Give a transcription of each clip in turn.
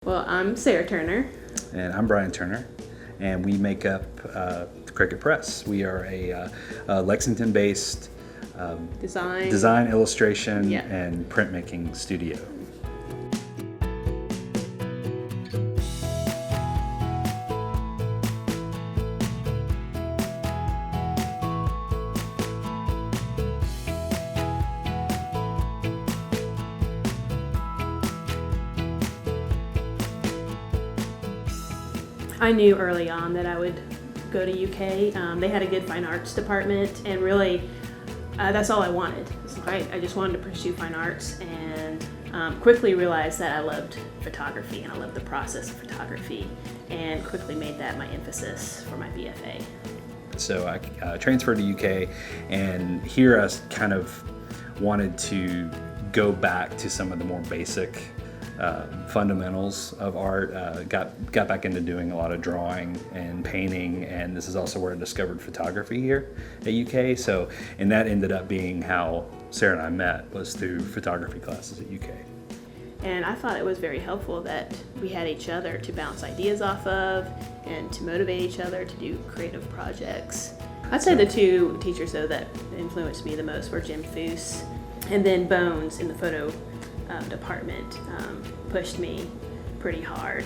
Well, I'm Sara Turner. And I'm Brian Turner, and we make up Cricket Press. We are a Lexington-based design, illustration, and printmaking studio. I knew early on that I would go to UK. They had a good fine arts department, and really that's all I wanted. I just wanted to pursue fine arts, and quickly realized that I loved photography and I loved the process of photography, and quickly made that my emphasis for my BFA. So I transferred to UK, and here I kind of wanted to go back to some of the more basic fundamentals of art. Got back into doing a lot of drawing and painting, and this is also where I discovered photography here at UK. And that ended up being how Sara and I met, was through photography classes at UK. And I thought it was very helpful that we had each other to bounce ideas off of and to motivate each other to do creative projects. I'd say the two teachers, though, that influenced me the most were Jim Foose and then Bones in the photo department pushed me pretty hard.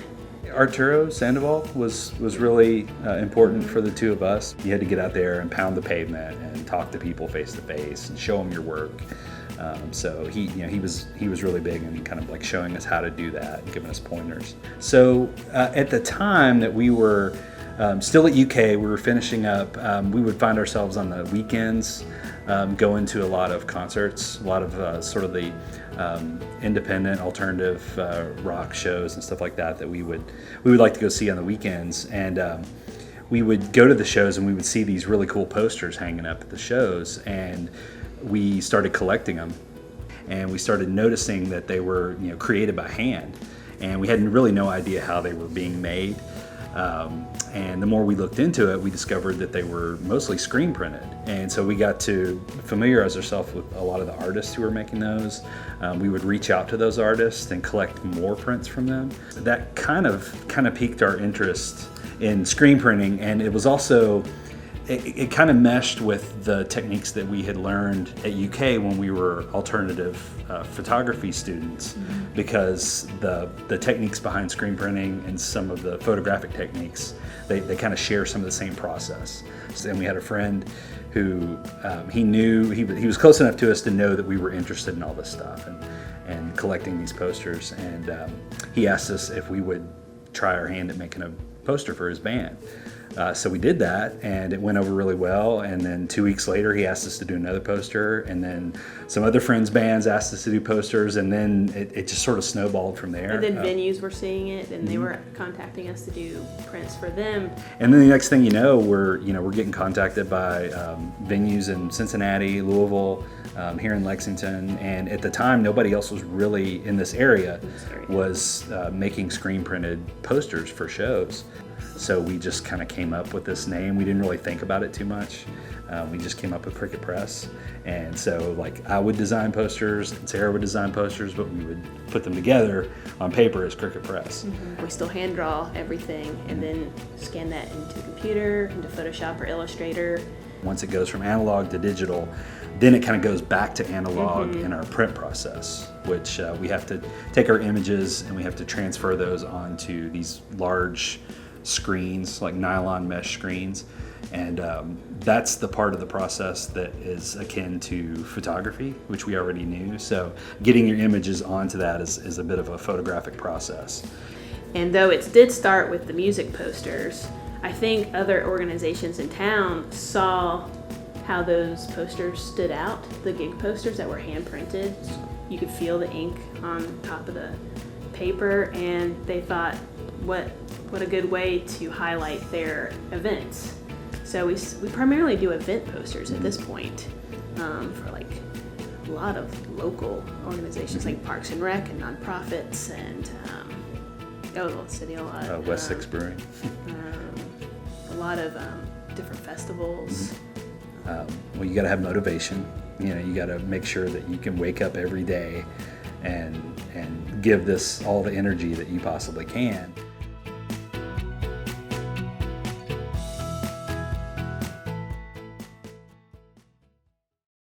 Arturo Sandoval was really important for the two of us. You had to get out there and pound the pavement and talk to people face to face and show them your work. So he was really big in kind of like showing us how to do that and giving us pointers. So at the time that we were still at UK, we were finishing up, we would find ourselves on the weekends going to a lot of concerts, a lot of sort of the independent alternative rock shows and stuff like that we would like to go see on the weekends. And we would go to the shows and we would see these really cool posters hanging up at the shows, and we started collecting them, and we started noticing that they were created by hand, and we had really no idea how they were being made. And the more we looked into it, we discovered that they were mostly screen printed. And so we got to familiarize ourselves with a lot of the artists who were making those. We would reach out to those artists and collect more prints from them. That kind of piqued our interest in screen printing, and it was also, it kind of meshed with the techniques that we had learned at UK when we were alternative photography students, because the techniques behind screen printing and some of the photographic techniques, they kind of share some of the same process. And we had a friend who he was close enough to us to know that we were interested in all this stuff and collecting these posters, and he asked us if we would try our hand at making a poster for his band. So we did that, and it went over really well. And then 2 weeks later, he asked us to do another poster, and then some other friends' bands asked us to do posters, and then it just sort of snowballed from there. And then venues were seeing it, and they were contacting us to do prints for them. And then the next thing you know, we're getting contacted by venues in Cincinnati, Louisville, here in Lexington, and at the time, nobody else was really in this area was making screen printed posters for shows. So we just kind of came up with this name. We didn't really think about it too much. We just came up with Cricket Press. And so I would design posters and Sara would design posters, but we would put them together on paper as Cricket Press. We still hand draw everything and then scan that into the computer, into Photoshop or Illustrator. Once it goes from analog to digital, then it kind of goes back to analog in our print process, which we have to take our images and we have to transfer those onto these large screens, like nylon mesh screens, and that's the part of the process that is akin to photography, which we already knew. So getting your images onto that is a bit of a photographic process. And though it did start with the music posters, I think other organizations in town saw how those posters stood out, the gig posters that were hand printed. You could feel the ink on top of the paper, and they thought, what a good way to highlight their events. So we primarily do event posters at this point for like a lot of local organizations like Parks and Rec and nonprofits and the city a lot. West Six Brewing. A lot of different festivals. Well, you got to have motivation. You got to make sure that you can wake up every day and and give this all the energy that you possibly can.